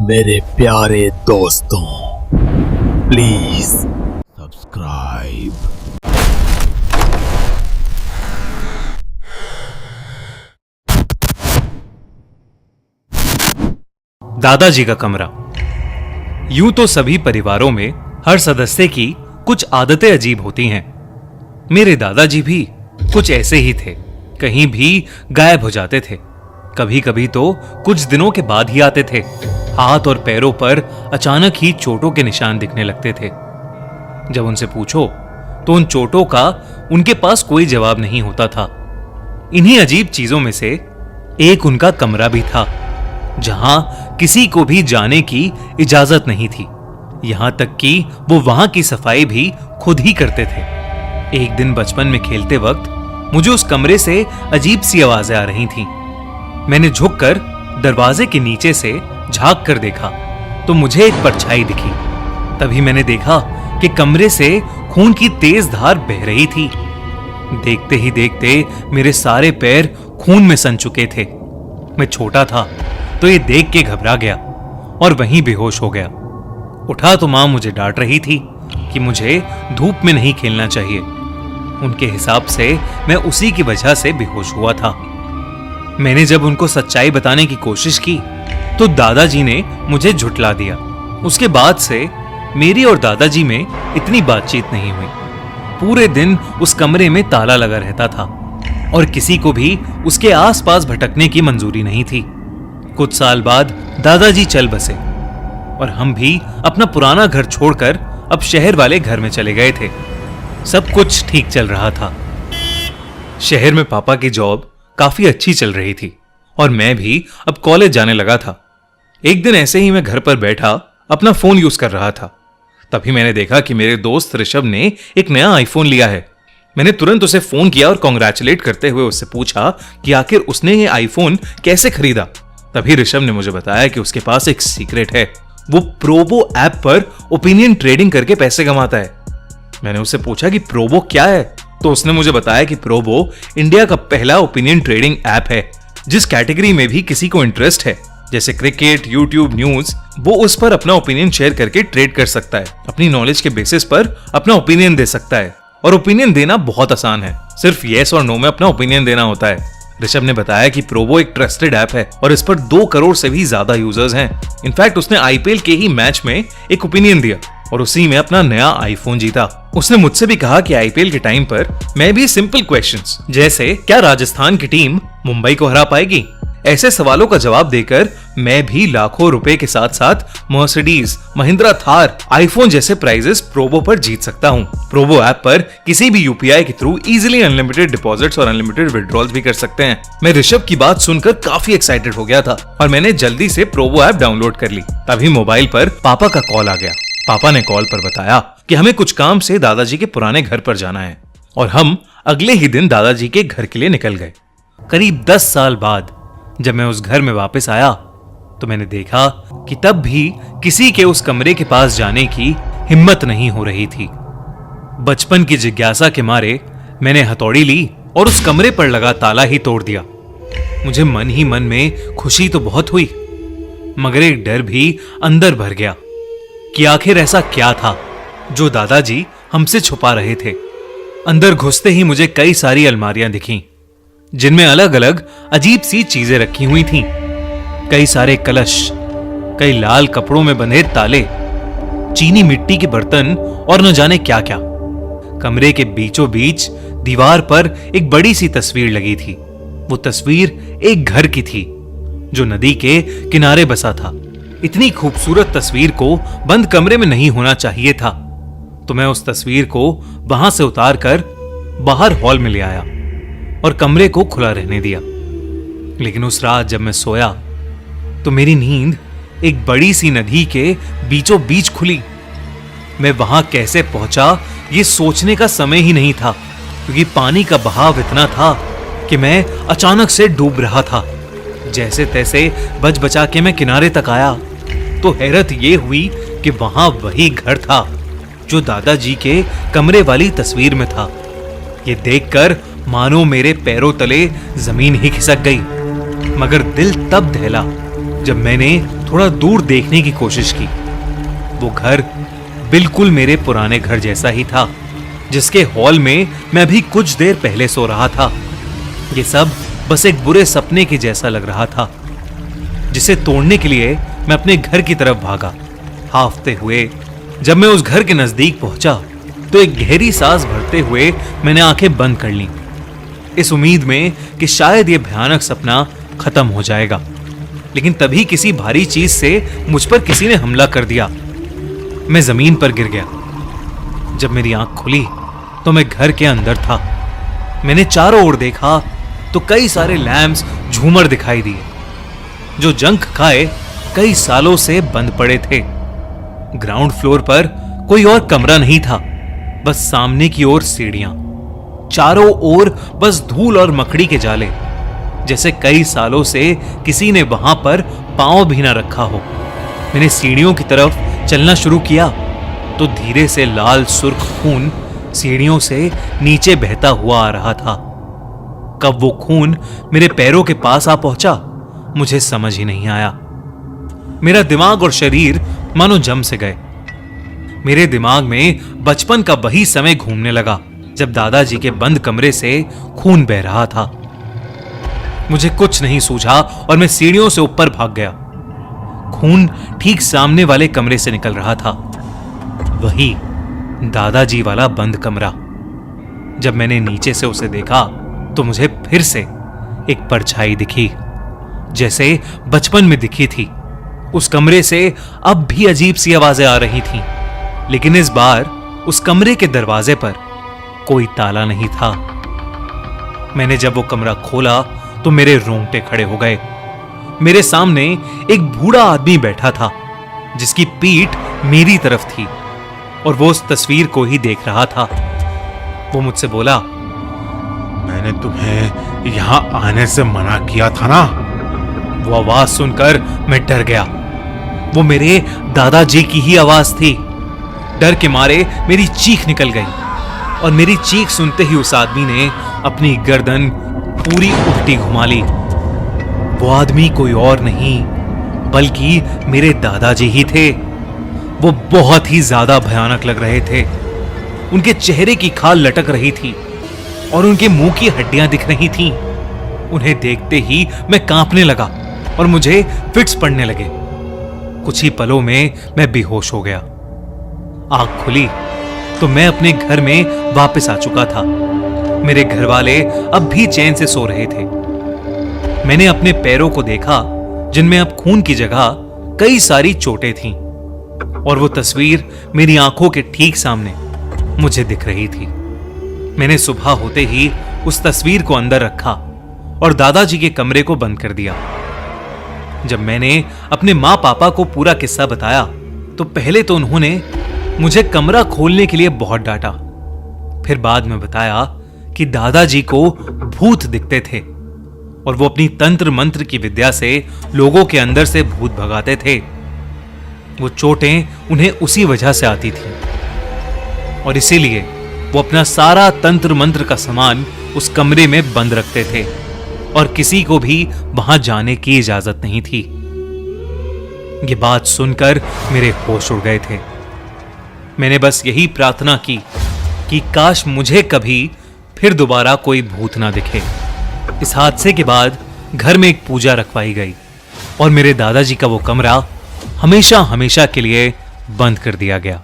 मेरे प्यारे दोस्तों, प्लीज सब्सक्राइब। दादाजी का कमरा। यूं तो सभी परिवारों में हर सदस्य की कुछ आदतें अजीब होती हैं। मेरे दादाजी भी कुछ ऐसे ही थे। कहीं भी गायब हो जाते थे। कभी कभी तो कुछ दिनों के बाद ही आते थे। हाथ और पैरों पर अचानक ही चोटों के निशान दिखने लगते थे। जब उनसे पूछो तो उन चोटों का उनके पास कोई जवाब नहीं होता था। इन्हीं अजीब चीजों में से एक उनका कमरा भी था, जहां किसी को भी जाने की इजाजत नहीं थी। यहां तक कि वो वहां की सफाई भी खुद ही करते थे। एक दिन बचपन में खेलते वक्त मुझे उस कमरे से अजीब सी आवाजें आ रही थीं। मैंने झुककर दरवाजे के नीचे से झांक कर देखा तो मुझे एक परछाई दिखी। तभी मैंने देखा कि कमरे से खून की तेज धार बह रही थी। देखते ही देखते मेरे सारे पैर खून में सन चुके थे। मैं छोटा था तो ये देख के घबरा गया और वहीं बेहोश हो गया। उठा तो मां मुझे डांट रही थी कि मुझे धूप में नहीं खेलना चाहिए। उनके हिसाब से मैं उसी की वजह से बेहोश हुआ था। मैंने जब उनको सच्चाई बताने की कोशिश की तो दादाजी ने मुझे झुठला दिया। उसके बाद से मेरी और दादाजी में इतनी बातचीत नहीं हुई। पूरे दिन उस कमरे में ताला लगा रहता था और किसी को भी उसके आसपास भटकने की मंजूरी नहीं थी। कुछ साल बाद दादाजी चल बसे और हम भी अपना पुराना घर छोड़कर अब शहर वाले घर में चले गए थे। सब कुछ ठीक चल रहा था। शहर में पापा की जॉब काफी अच्छी चल रही थी और मैं भी अब कॉलेज जाने लगा था। एक दिन ऐसे ही मैं घर पर बैठा अपना फोन यूज कर रहा था। तभी मैंने देखा कि मेरे दोस्त ऋषभ ने एक नया आईफोन लिया है। मैंने तुरंत उसे फोन किया और कॉन्ग्रेचुलेट करते हुए उससे पूछा कि आखिर उसने ये आईफोन कैसे खरीदा। तभी ऋषभ ने मुझे बताया कि उसके पास एक सीक्रेट है। वो प्रोबो ऐप पर ओपिनियन ट्रेडिंग करके पैसे कमाता है। मैंने उससे पूछा कि प्रोबो क्या है, तो उसने मुझे बताया कि प्रोबो इंडिया का पहला ओपिनियन ट्रेडिंग ऐप है। जिस कैटेगरी में भी किसी को इंटरेस्ट है, जैसे क्रिकेट, यूट्यूब, न्यूज, वो उस पर अपना ओपिनियन शेयर करके ट्रेड कर सकता है। अपनी नॉलेज के बेसिस पर अपना ओपिनियन दे सकता है और ओपिनियन देना बहुत आसान है। सिर्फ येस और नो में अपना ओपिनियन देना होता है। ऋषभ ने बताया कि प्रोबो एक ट्रस्टेड ऐप है और इस पर 2 करोड़ से भी ज्यादा यूजर्स हैं। इनफैक्ट उसने आईपीएल के ही मैच में एक ओपिनियन दिया और उसी में अपना नया आईफोन जीता। उसने मुझसे भी कहा कि आईपीएल के टाइम पर मैं भी सिंपल क्वेश्चंस जैसे क्या राजस्थान की टीम मुंबई को हरा पाएगी, ऐसे सवालों का जवाब देकर मैं भी लाखों रुपए के साथ साथ मर्सिडीज, महिंद्रा थार, आईफोन जैसे प्राइजेस प्रोबो पर जीत सकता हूँ। प्रोबो ऐप पर किसी भी यूपीआई के थ्रू इजीली अनलिमिटेड डिपॉजिट्स और अनलिमिटेड विड्रॉल्स भी कर सकते हैं। मैं ऋषभ की बात सुनकर काफी एक्साइटेड हो गया था और मैंने जल्दी से प्रोबो ऐप डाउनलोड कर ली। तभी मोबाइल पर पापा का कॉल आ गया। पापा ने कॉल पर बताया कि हमें कुछ काम से दादाजी के पुराने घर पर जाना है और हम अगले ही दिन दादाजी के घर के लिए निकल गए। करीब 10 साल बाद जब मैं उस घर में वापस आया तो मैंने देखा कि तब भी किसी के उस कमरे के पास जाने की हिम्मत नहीं हो रही थी। बचपन की जिज्ञासा के मारे मैंने हथौड़ी ली और उस कमरे पर लगा ताला ही तोड़ दिया। मुझे मन ही मन में खुशी तो बहुत हुई, मगर एक डर भी अंदर भर गया कि आखिर ऐसा क्या था जो दादाजी हमसे छुपा रहे थे। अंदर घुसते ही मुझे कई सारी अलमारियां दिखीं, जिनमें अलग अलग अजीब सी चीजें रखी हुई थीं। कई सारे कलश, कई लाल कपड़ों में बंधे ताले, चीनी मिट्टी के बर्तन और न जाने क्या क्या। कमरे के बीचों बीच दीवार पर एक बड़ी सी तस्वीर लगी थी। वो तस्वीर एक घर की थी जो नदी के किनारे बसा था। इतनी खूबसूरत तस्वीर को बंद कमरे में नहीं होना चाहिए था, तो मैं उस तस्वीर को वहां से उतार कर बाहर हॉल में ले आया और कमरे को खुला रहने दिया। लेकिन उस रात जब मैं सोया तो मेरी नींद एक बड़ी सी नदी के बीचों बीच खुली। मैं वहां कैसे पहुंचा ये सोचने का समय ही नहीं था, क्योंकि पानी का बहाव इतना था कि मैं अचानक से डूब रहा था। जैसे तैसे बच बचा के मैं किनारे तक आया तो हैरत ये हुई कि वहां वही घर था जो दादाजी के कमरे वाली तस्वीर में था। ये देखकर मानो मेरे पैरों तले जमीन ही खिसक गई, मगर दिल तब दहला जब मैंने थोड़ा दूर देखने की कोशिश की। वो घर बिल्कुल मेरे पुराने घर जैसा ही था, जिसके हॉल में मैं अभी कुछ देर पहले सो रहा था। ये सब बस एक बुरे सपने के जैसा लग रहा था, जिसे तोड़ने के लिए मैं अपने घर की तरफ भागा, हांफते हुए। जब मैं उस घर के नजदीक पहुंचा तो एक गहरी सांस भरते हुए मैंने आंखें बंद कर लीं, इस उम्मीद में कि शायद यह भयानक सपना खत्म हो जाएगा। लेकिन तभी किसी भारी चीज से मुझ पर किसी ने हमला कर दिया। मैं जमीन पर गिर गया। जब मेरी आंख खुली तो मैं घर के अंदर था। मैंने चारों ओर देखा तो कई सारे लैंप्स, झूमर दिखाई दिए, जो जंग खाए कई सालों से बंद पड़े थे। ग्राउंड फ्लोर पर कोई और कमरा नहीं था, बस सामने की ओर सीढ़ियां, चारों ओर बस धूल और मकड़ी के जाले, जैसे कई सालों से किसी ने वहां पर पांव भी ना रखा हो। मैंने सीढ़ियों की तरफ चलना शुरू किया तो धीरे से लाल सुर्ख खून सीढ़ियों से नीचे बहता हुआ आ रहा था। कब वो खून मेरे पैरों के पास आ पहुंचा, मुझे समझ ही नहीं आया। मेरा दिमाग और शरीर मानो जम से गए। मेरे दिमाग में बचपन का वही समय घूमने लगा जब दादाजी के बंद कमरे से खून बह रहा था। मुझे कुछ नहीं सूझा और मैं सीढ़ियों से ऊपर भाग गया। खून ठीक सामने वाले कमरे से निकल रहा था, वही दादाजी वाला बंद कमरा। जब मैंने नीचे से उसे देखा तो मुझे फिर से एक परछाई दिखी, जैसे बचपन में दिखी थी। उस कमरे से अब भी अजीब सी आवाजें आ रही थीं, लेकिन इस बार उस कमरे के दरवाजे पर कोई ताला नहीं था। मैंने जब वो कमरा खोला तो मेरे रोंगटे खड़े हो गए। मेरे सामने एक बूढ़ा आदमी बैठा था, जिसकी पीठ मेरी तरफ थी और वो उस तस्वीर को ही देख रहा था। वो मुझसे बोला, मैंने तुम्हें यहां आने से मना किया था ना। वो आवाज सुनकर मैं डर गया। वो मेरे दादाजी की ही आवाज थी। डर के मारे मेरी चीख निकल गई और मेरी चीख सुनते ही उस आदमी ने अपनी गर्दन पूरी उल्टी घुमा ली। वो आदमी कोई और नहीं बल्कि मेरे दादाजी ही थे। वो बहुत ही ज्यादा भयानक लग रहे थे। उनके चेहरे की खाल लटक रही थी और उनके मुंह की हड्डियां दिख रही थीं। उन्हें देखते ही मैं कांपने लगा और मुझे फिट्स पड़ने लगे। कुछ ही पलों में मैं बेहोश हो गया। आंख खुली तो मैं अपने घर में वापस आ चुका था। मेरे घर वाले अब भी चैन से सो रहे थे। मैंने अपने पैरों को देखा, जिनमें अब खून की जगह कई सारी चोटें थीं, और वो तस्वीर मेरी आंखों के ठीक सामने मुझे दिख रही थी। मैंने सुबह होते ही उस तस्वीर को अंदर रखा और दादाजी के कमरे को बंद कर दिया। जब मैंने अपने माँ पापा को पूरा किस्सा बताया तो पहले तो उन्होंने मुझे कमरा खोलने के लिए बहुत डांटा। फिर बाद में बताया कि दादाजी को भूत दिखते थे और वो अपनी तंत्र मंत्र की विद्या से लोगों के अंदर से भूत भगाते थे। वो चोटें उन्हें उसी वजह से आती थी और इसीलिए वो अपना सारा तंत्र मंत्र का सामान उस कमरे में बंद रखते थे और किसी को भी वहां जाने की इजाजत नहीं थी। ये बात सुनकर मेरे होश उड़ गए थे। मैंने बस यही प्रार्थना की कि काश मुझे कभी फिर दोबारा कोई भूत ना दिखे। इस हादसे के बाद घर में एक पूजा रखवाई गई और मेरे दादाजी का वो कमरा हमेशा हमेशा के लिए बंद कर दिया गया।